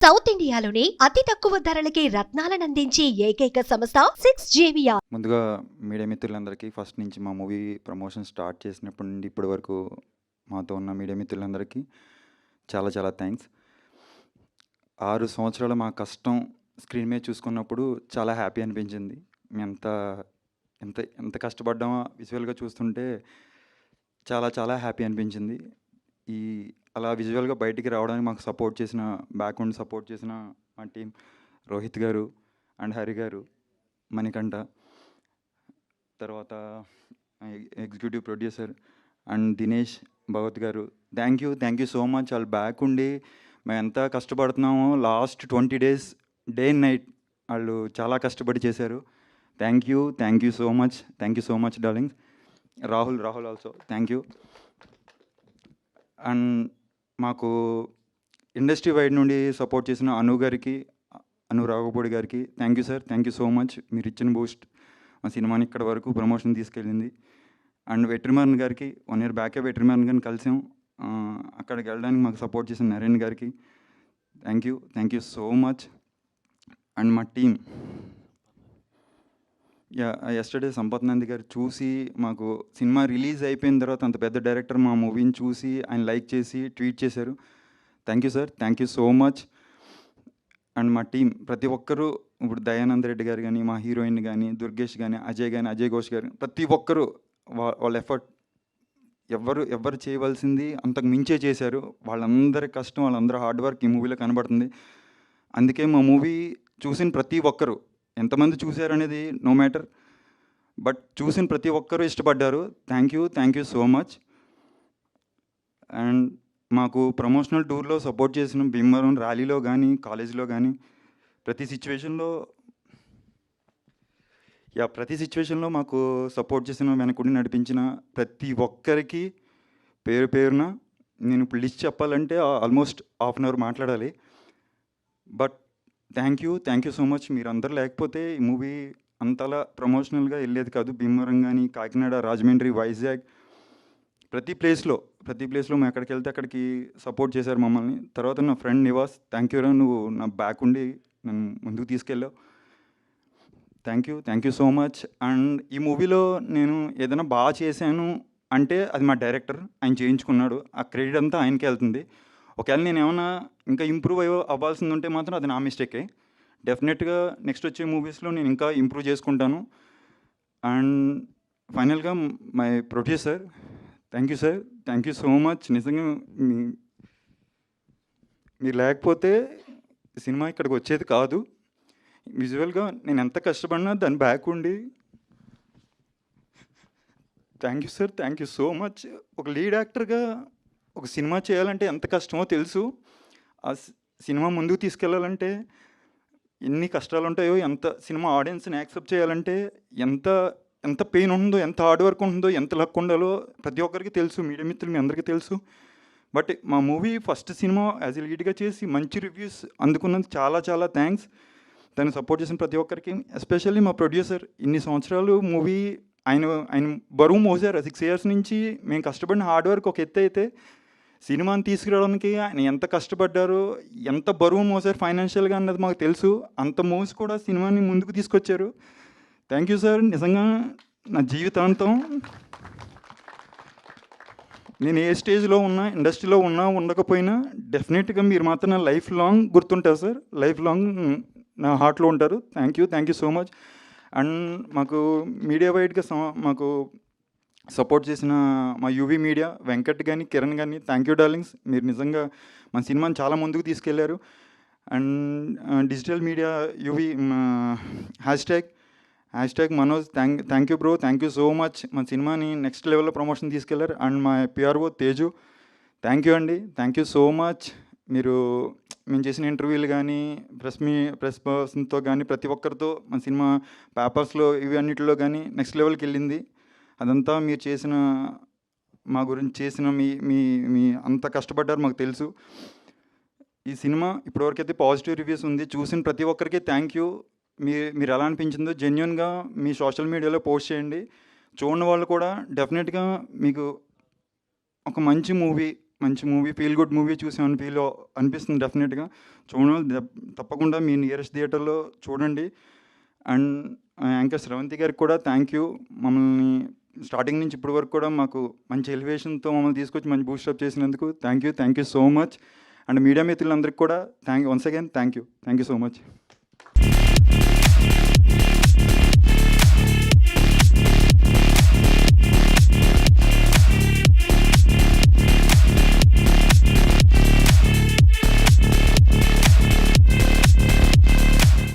South ఇండియాలోని అతి తక్కువ ధరలకి రత్నాలనందించే ఏకైక సంస్థ 6JVR. ముందుగా మీడియా మిత్రులందరికీ ఫస్ట్ నుంచి మా మూవీ ప్రమోషన్ స్టార్ట్ చేసినప్పటి నుండి ఇప్పటి వరకు మాతో ఉన్న మీడియా మిత్రులందరికీ చాలా చాలా థ్యాంక్స్. 6 సంవత్సరాల మా కష్టం స్క్రీన్ మీద చూసుకున్నప్పుడు చాలా హ్యాపీ అనిపించింది. మేము ఎంత ఎంత ఎంత కష్టపడ్డామో విజువల్గా చూస్తుంటే చాలా చాలా హ్యాపీ అనిపించింది. అలా విజువల్గా బయటికి రావడానికి మాకు సపోర్ట్ చేసిన బ్యాక్గ్రౌండ్ సపోర్ట్ చేసిన మా టీం రోహిత్ గారు అండ్ హరి గారు, మణికంఠ, తర్వాత executive producer and Dinesh Bhagwat గారు, థ్యాంక్ యూ సో మచ్. వాళ్ళు బ్యాక్ ఉండి మేము ఎంత కష్టపడుతున్నామో last 20 days day and night వాళ్ళు చాలా కష్టపడి చేశారు. Thank you so much darlings. Rahul also thank you. And మాకు ఇండస్ట్రీ వైడ్ నుండి సపోర్ట్ చేసిన అను గారికి, అను రాఘపూడి గారికి థ్యాంక్ యూ సో మచ్. మీరు ఇచ్చిన బూస్ట్ మా సినిమాని ఇక్కడ వరకు ప్రమోషన్ తీసుకెళ్ళింది. అండ్ వెట్రిమారన్ గారికి 1 year బ్యాకే వెట్రిమారన్ గారిని కలిసాం. అక్కడికి వెళ్ళడానికి మాకు సపోర్ట్ చేసిన నరేన్ గారికి thank you so much. And మా టీం ఎస్టర్డే సంపత్ నంది గారు చూసి మాకు సినిమా రిలీజ్ అయిపోయిన తర్వాత అంత పెద్ద డైరెక్టర్ మా మూవీని చూసి ఆయన లైక్ చేసి ట్వీట్ చేశారు. Thank you so much. And మా టీం ప్రతి ఒక్కరూ, ఇప్పుడు దయానంద్ రెడ్డి గారు కానీ, మా హీరోయిన్ కానీ, దుర్గేష్ కానీ, అజయ్ ఘోష్ గారు, ప్రతి ఒక్కరూ వాళ్ళ ఎఫర్ట్ ఎవరు చేయవలసింది అంతకు మించే చేశారు. వాళ్ళందరి కష్టం, వాళ్ళందరూ హార్డ్ వర్క్ ఈ మూవీలో కనబడుతుంది. అందుకే మా మూవీ చూసిన ప్రతి ఒక్కరూ, ఎంతమంది చూశారు అనేది నో మ్యాటర్, బట్ చూసిన ప్రతి ఒక్కరూ ఇష్టపడ్డారు. Thank you so much. And మాకు ప్రమోషనల్ టూర్లో సపోర్ట్ చేసిన భీమవరం ర్యాలీలో కానీ, కాలేజీలో కానీ, ప్రతి సిచ్యువేషన్లో మాకు సపోర్ట్ చేసిన, వెనకుండి నడిపించిన ప్రతి ఒక్కరికి పేరున నేను ఇప్పుడు లిస్ట్ చెప్పాలంటే ఆల్మోస్ట్ 1/2 hour మాట్లాడాలి. But thank you so much. మీరందరూ లేకపోతే ఈ మూవీ అంతలా ప్రమోషనల్గా వెళ్ళేది కాదు. భీమవరం కానీ, కాకినాడ, రాజమండ్రి, వైజాగ్, ప్రతి ప్లేస్లో మేము ఎక్కడికి వెళ్తే అక్కడికి సపోర్ట్ చేశారు మమ్మల్ని. తర్వాత నా ఫ్రెండ్ నివాస్, థ్యాంక్ యూరా, నువ్వు నా బ్యాక్ ఉండి నన్ను ముందుకు తీసుకెళ్ళావు. Thank you so much. And ఈ మూవీలో నేను ఏదైనా బాగా చేశాను అంటే అది మా డైరెక్టర్, ఆయన చేయించుకున్నాడు. ఆ క్రెడిట్ అంతా ఆయనకే వెళ్తుంది. ఒకవేళ నేను ఏమైనా ఇంకా ఇంప్రూవ్ అవ్వాల్సింది ఉంటే మాత్రం అది నా మిస్టేకే. డెఫినెట్గా నెక్స్ట్ వచ్చే మూవీస్లో నేను ఇంకా ఇంప్రూవ్ చేసుకుంటాను. అండ్ ఫైనల్గా my producer, thank you so much. నిజంగా మీరు లేకపోతే సినిమా ఇక్కడికి వచ్చేది కాదు. విజువల్గా నేను ఎంత కష్టపడినా దాని బ్యాక్ ఉండి థ్యాంక్ యూ సో మచ్. ఒక లీడ్ యాక్టర్గా ఒక సినిమా చేయాలంటే ఎంత కష్టమో తెలుసు. ఆ సినిమా ముందుకు తీసుకెళ్ళాలంటే ఎన్ని కష్టాలు ఉంటాయో, ఎంత సినిమా ఆడియన్స్ని యాక్సెప్ట్ చేయాలంటే ఎంత పెయిన్ ఉంటుందో, ఎంత హార్డ్ వర్క్ ఉంటుందో, ఎంత లక్ ఉండాలో ప్రతి ఒక్కరికి తెలుసు. మీడియా మిత్రులు మీ అందరికీ తెలుసు. బట్ మా మూవీ ఫస్ట్ సినిమా యాజ్ ఎ లీడ్గా చేసి మంచి రివ్యూస్ అందుకున్నందుకు చాలా చాలా థ్యాంక్స్. దాన్ని సపోర్ట్ చేసిన ప్రతి ఒక్కరికి, ఎస్పెషల్లీ మా ప్రొడ్యూసర్. ఇన్ని సంవత్సరాలు మూవీ ఆయన బరువు మోసారు. 6 years నుంచి మేము కష్టపడిన హార్డ్ వర్క్ ఒక ఎత్తు అయితే, సినిమాని తీసుకురావడానికి ఆయన ఎంత కష్టపడ్డారో, ఎంత బరువు మోసారు ఫైనాన్షియల్గా అన్నది మాకు తెలుసు. అంత మోసి కూడా సినిమాని ముందుకు తీసుకొచ్చారు. Thank you sir. నిజంగా నా జీవితాంతం నేను ఏ స్టేజ్లో ఉన్నా, ఇండస్ట్రీలో ఉన్నా ఉండకపోయినా, డెఫినెట్గా మీరు మాత్రం నా లైఫ్ లాంగ్ గుర్తుంటారు సార్. లైఫ్ లాంగ్ నా హార్ట్లో ఉంటారు. Thank you so much. And మాకు మీడియా వైడ్గా మాకు సపోర్ట్ చేసిన మా యూవీ మీడియా, వెంకట్ కానీ, కిరణ్ కానీ, థ్యాంక్ యూ డార్లింగ్స్. మీరు నిజంగా మన సినిమాని చాలా ముందుకు తీసుకెళ్లారు. And digital media UV hash tag Manoj, thank you bro, thank you so much. మన సినిమాని నెక్స్ట్ లెవెల్లో ప్రమోషన్ తీసుకెళ్లారు. అండ్ మా పిఆర్ఓ తేజు, థ్యాంక్ యూ అండి, థ్యాంక్ యూ సో మచ్. మేము చేసిన ఇంటర్వ్యూలు కానీ, ప్రెస్ పర్సన్తో కానీ, ప్రతి ఒక్కరితో మన సినిమా పేపర్స్లో ఇవి అన్నిటిలో కానీ నెక్స్ట్ లెవెల్కి వెళ్ళింది. అదంతా మీరు చేసిన, మా గురించి చేసిన మీ అంత కష్టపడ్డారు మాకు తెలుసు. ఈ సినిమా ఇప్పటివరకైతే పాజిటివ్ రివ్యూస్ ఉంది. చూసిన ప్రతి ఒక్కరికి థ్యాంక్ యూ. మీరు ఎలా అనిపించిందో జెన్యున్గా మీ సోషల్ మీడియాలో పోస్ట్ చేయండి. చూడని వాళ్ళు కూడా డెఫినెట్గా మీకు ఒక మంచి మూవీ మంచి మూవీ, ఫీల్ గుడ్ మూవీ చూసామని అనిపిస్తుంది డెఫినెట్‌గా. చూడనోళ్ళు తప్పకుండా మీ నియరెస్ట్ థియేటర్‌లో చూడండి. అండ్ యాంకర్ స్రవంతి గారికి కూడా థ్యాంక్ యూ. మమ్మల్ని స్టార్టింగ్ నుంచి ఇప్పటి వరకు కూడా మాకు మంచి ఎలివేషన్‌తో మమ్మల్ని తీసుకొచ్చి మంచి బూస్టప్ చేసినందుకు thank you so much. And media మిత్రులందరికీ కూడా once again thank you so much.